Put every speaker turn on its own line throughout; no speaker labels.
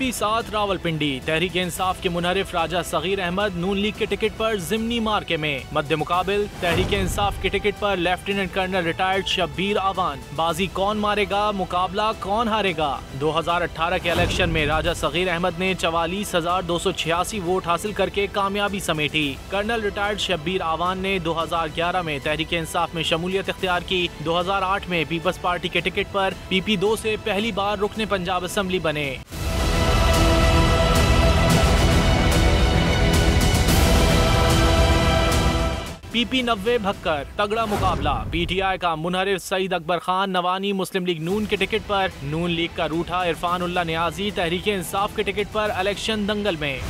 हुई साथ रावलपिंडी। तहरीक इंसाफ के मुनहरिफ राजा सगीर अहमद नून लीग के टिकट पर जिमनी मार्के में। मध्य मुकाबिल तहरीक इंसाफ के टिकट पर लेफ्टिनेंट कर्नल रिटायर्ड शब्बीर आवान। बाजी कौन मारेगा, मुकाबला कौन हारेगा। 2018 के इलेक्शन में राजा सगीर अहमद ने 44,286 वोट हासिल करके कामयाबी समेटी। कर्नल रिटायर्ड शब्बीर आवान ने 2011 में तहरीक इंसाफ में शमूलियत इख्तियार की। 2008 में पीपल्स पार्टी के टिकट पर PP2 से पहली बार रुकने पंजाब असेंबली बने। PP90 भक्कर तगड़ा मुकाबला। PTI का मुनहरिफ सईद अकबर खान नवानी मुस्लिम लीग नून के टिकट पर। नून लीग का रूठा इरफान उल्ला नियाजी तहरीक इंसाफ के टिकट पर इलेक्शन दंगल में।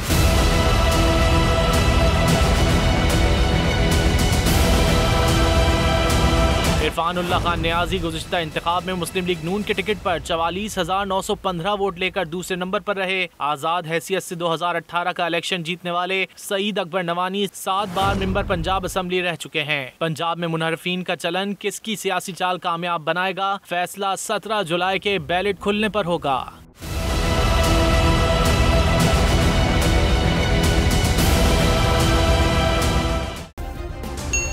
इरफान उल्ला खान नियाजी गुज़िश्ता इंतखाब में मुस्लिम लीग नून के टिकट पर 44,915 वोट लेकर दूसरे नंबर पर रहे। आज़ाद हैसियत से 2018 का इलेक्शन जीतने वाले सईद अकबर नवानी 7 बार मेंबर पंजाब असेंबली रह चुके हैं। पंजाब में मुनहरिफीन का चलन किसकी सियासी चाल कामयाब बनाएगा, फैसला 17 जुलाई के बैलेट खुलने पर होगा।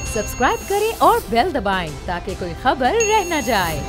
सब्सक्राइब करें और बेल दबाएं ताकि कोई खबर रह न जाए।